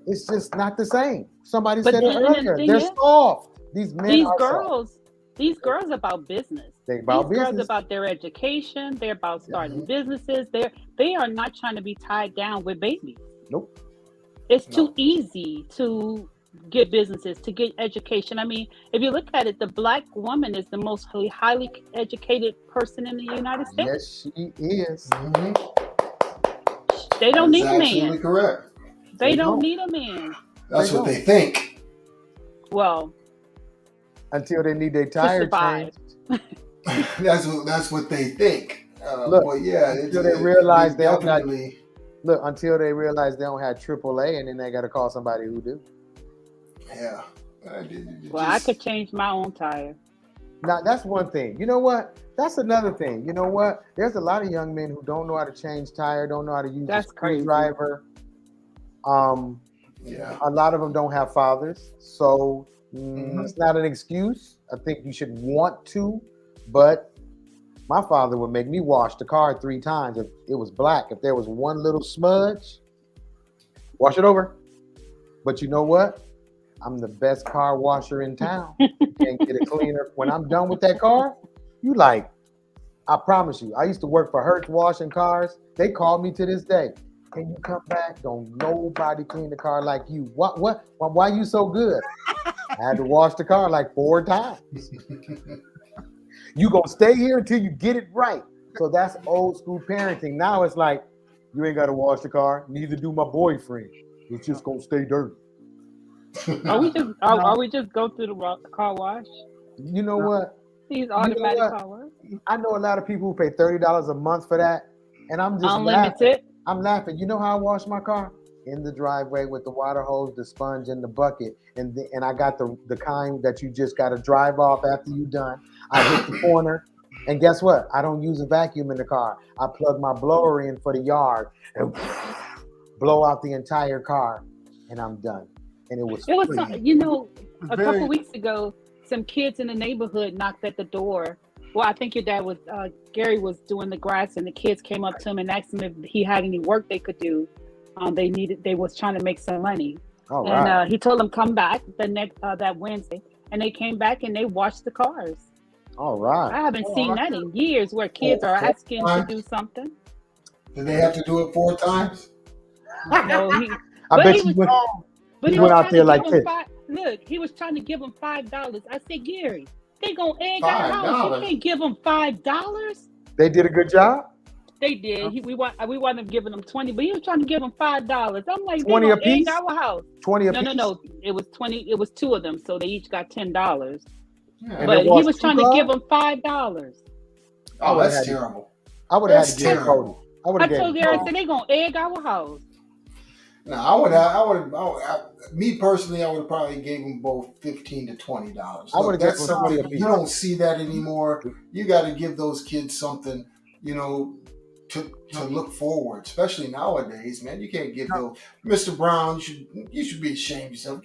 it's just not the same. Somebody said it earlier. They're soft. These men are soft. These girls about business. They about These business. girls about their education. They're about starting businesses. They are not trying to be tied down with babies. Nope. It's too easy to get businesses, to get education. I mean, if you look at it, the Black woman is the most highly educated person in the United States. Yes, she is. Mm-hmm. They don't need a man. Absolutely correct. They don't need a man. That's what they think. Well, until they need their tire changed. That's what they think. Look, but yeah, until they realize they don't definitely. until they realize they don't have AAA, and then they got to call somebody who do. Yeah. I could change my own tire. Now, that's one thing. You know what? That's another thing. You know what? There's a lot of young men who don't know how to change tire, don't know how to use a screwdriver. Yeah. A lot of them don't have fathers, so it's not an excuse. I think you should want to, but my father would make me wash the car 3 times if it was black. If there was one little smudge, wash it over. But you know what? I'm the best car washer in town. You can't get it cleaner. When I'm done with that car, I promise you, I used to work for Hertz washing cars. They call me to this day. Can you come back? Don't nobody clean the car like you. What? Why you so good? I had to wash the car like 4 times. You gonna stay here until you get it right. So that's old school parenting. Now it's like, you ain't gotta wash the car. Neither do my boyfriend. It's just gonna stay dirty. Are we just go through the car wash? You know what? These automatic car wash. I know a lot of people who pay $30 a month for that, and I'm just unlimited. Laughing. I'm laughing. You know how I wash my car? In the driveway with the water hose, the sponge, and the bucket, and I got the kind that you just got to drive off after you're done. I hit the corner, and guess what? I don't use a vacuum in the car. I plug my blower in for the yard and blow out the entire car, and I'm done. And it was a couple weeks ago, some kids in the neighborhood knocked at the door. Well, I think your dad was Gary was doing the grass, and the kids came up to him and asked him if he had any work they could do. They was trying to make some money. All and right. He told them come back the next that Wednesday, and they came back and they washed the cars. All right. I haven't seen that in years, where kids are asking to do something. Did they have to do it 4 times? No, I bet you went out there like this. Look, he was trying to give them $5. I said, Gary, they gonna egg our house. You can't give them $5. They did a good job. They did. We wanted to give them 20, but he was trying to give them $5. I'm like, 20 a piece. Our house. 20 a piece. No. It was 20. It was 2 of them, so they each got $10. Yeah. But he was trying to give them $5. Oh, that's terrible. I would have had to give Cody. I told Gary, I said they gonna egg our house. No, I would. Me personally, I would have probably gave them both $15 to $20. I would have given them 20 a piece. You don't see that anymore. You got to give those kids something, to look forward, especially nowadays, man. You can't give those. Mr. Brown, you should be ashamed of yourself.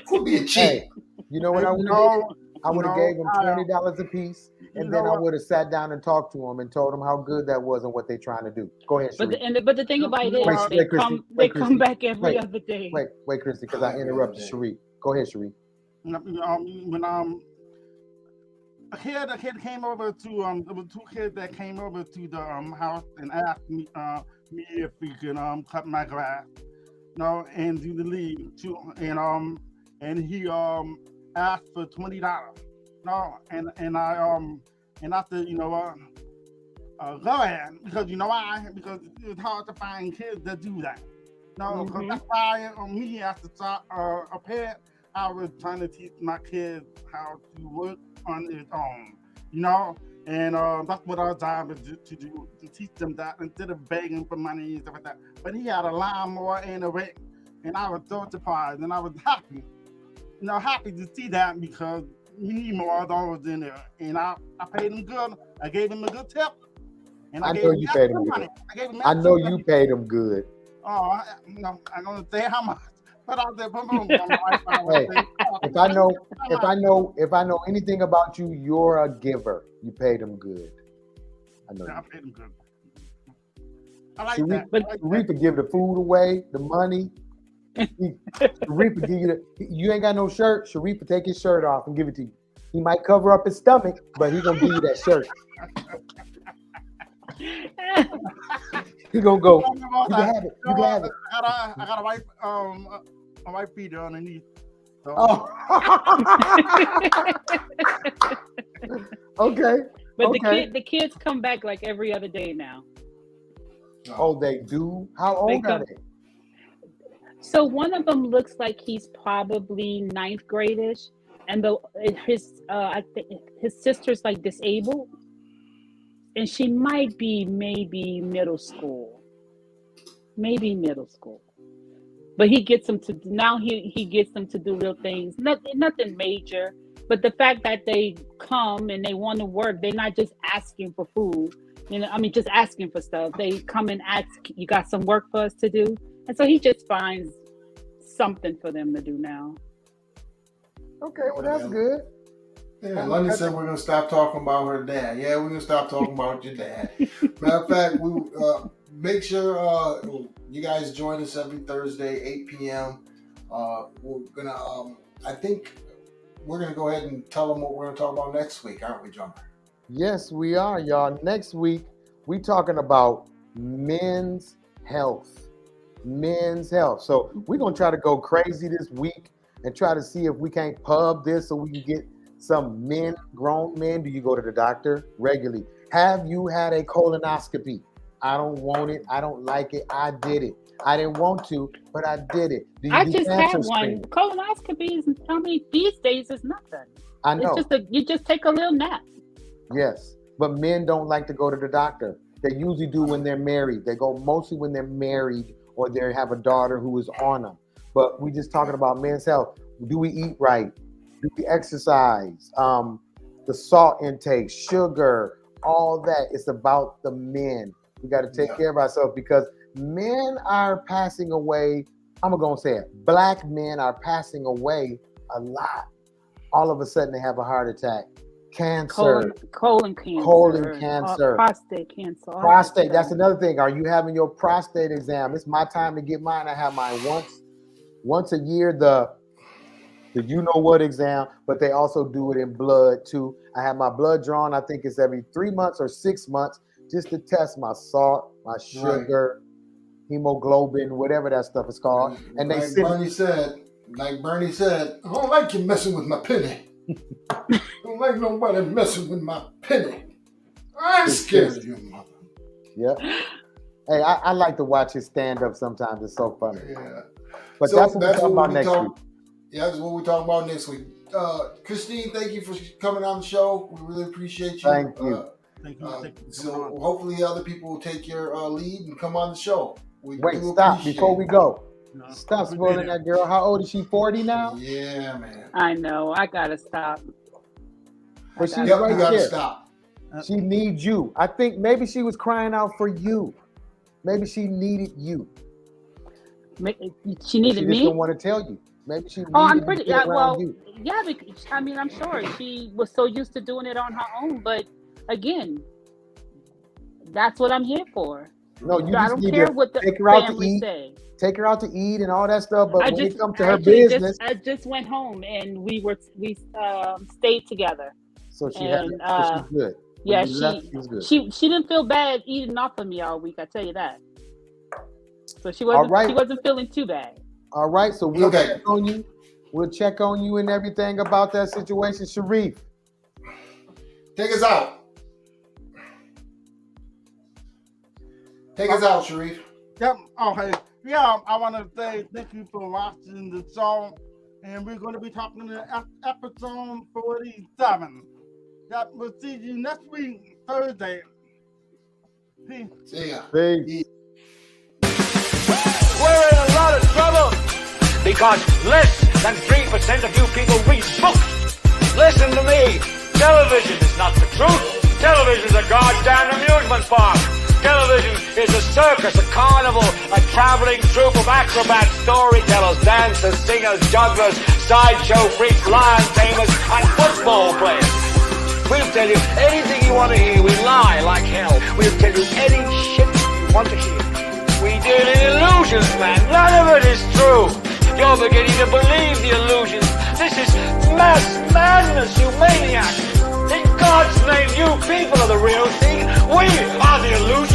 Quit being cheap. Hey, you know what I would have? I would have gave them $20 a piece, and then I would have sat down and talked to them and told them how good that was and what they're trying to do. Go ahead, Sheree. But the thing about it is, they come back every other day. Wait, Christy, because I interrupted Sheree. Go ahead, Sheree. when a kid came over to there were two kids that came over to the house and asked me if we could cut my grass, and do the leave too, and he asked for $20, and I said, go ahead, because you know why? Because it's hard to find kids that do that. No, because that's why me as a parent, I was trying to teach my kids how to work on its own, and that's what our job is to do, to teach them that instead of begging for money and stuff like that. But he had a lawnmower and a rake, and I was so surprised, and I was happy, happy to see that, because we need more of those in there. And I paid him good. I gave him a good tip. And I know you paid him good. I know you paid him good. Oh, I'm gonna say how much. But I said, hey, if I know anything about you, you're a giver. You paid him good. I know. Yeah, I paid him good. I like Sharif, that. but Sharif would give the food away, the money. Sharif would give you you ain't got no shirt. Sharif would take his shirt off and give it to you. He might cover up his stomach, but he's gonna give you that shirt. He gonna go. You can have it. You can have it. I got a white beater underneath. So. Oh. Okay. But okay. the kids come back like every other day now. Oh, they do? How old are they? So one of them looks like he's probably ninth grade-ish, and I think his sister's like disabled, and she might be maybe middle school. But he gets them to now. He gets them to do real things. Nothing major, but the fact that they come and they want to work, they're not just asking for food. Just asking for stuff. They come and ask, "You got some work for us to do?" And so he just finds something for them to do now. Okay, well that's good. Yeah, Lundy said we're gonna stop talking about her dad. Yeah, we're gonna stop talking about your dad. Matter of fact, we make sure you guys join us every Thursday, 8 p.m. We're gonna, I think we're gonna go ahead and tell them what we're gonna talk about next week, aren't we, Jumper? Yes, we are, y'all. Next week, we talking about men's health. Men's health. So we're gonna try to go crazy this week and try to see if we can't pub this so we can get some men, grown men. Do you go to the doctor regularly? Have you had a colonoscopy? I don't want it. I don't like it. I did it. I didn't want to, but I did it. I just had one. Colonoscopies, these days is nothing. I know. It's you just take a little nap. Yes, but men don't like to go to the doctor. They usually do when they're married. They go mostly when they're married or they have a daughter who is on them. But we just talking about men's health. Do we eat right? Do we exercise? The salt intake, sugar, all that. It's about the men. We got to take care of ourselves because men are passing away. I'm going to say it. Black men are passing away a lot. All of a sudden they have a heart attack. Cancer, colon cancer, prostate cancer. Prostate, that's another thing. Are you having your prostate exam? It's my time to get mine. I have mine once a year, the you know what exam, but they also do it in blood too. I have my blood drawn, I think it's every 3 months or 6 months, just to test my salt, my sugar, hemoglobin, whatever that stuff is called. And they like Bernie said, I don't like you messing with my penny. I don't like nobody messing with my penny. I'm scared of you, mother. Yeah. Hey, I like to watch his stand up sometimes. It's so funny. Yeah. But so that's what we're talking about next week. Yeah, that's what we're talking about next week. Christine, thank you for coming on the show. We really appreciate you. Thank you. Thank you. So hopefully other people will take your lead and come on the show. Wait, stop before we go. No, stop spoiling that girl. How old is she? 40 now? Yeah, man. I know. I gotta stop. But she's right you gotta there. Stop. She needs you. I think maybe she was crying out for you. Maybe she needed you. She needed me. She don't want to tell you. Maybe she. I'm pretty. You. Yeah. Because, I'm sure she was so used to doing it on her own. But again, that's what I'm here for. No, you I just don't need care to what the take her out to family eat. say. Take her out to eat and all that stuff. But when it comes to her actually business, I just went home and we stayed together. so she had. And So she's good. When yeah, you left, she was good. she didn't feel bad eating off of me all week. I tell you that. So she All right. wasn't feeling too bad. All right, so we'll Okay. check on you. We'll check on you and everything about that situation, Sharif. Take us out. Take us out, Sharif. Yep. Okay. Yeah, I want to say thank you for watching the show, and we're going to be talking to episode 47. Yep. We'll see you next week, Thursday. Peace. See ya. Peace. We're in a lot of trouble because less than 3% of you people read books. Listen to me. Television is not the truth. Television is a goddamn amusement park. Television is a circus, a carnival, a traveling troupe of acrobats, storytellers, dancers, singers, jugglers, sideshow freaks, lion tamers, and football players. We'll tell you anything you want to hear. We lie like hell. We'll tell you any shit you want to hear. We deal in illusions, man. None of it is true. You're beginning to believe the illusions. This is mass madness, you maniacs. In God's name, you people are the real thing. We are the illusion.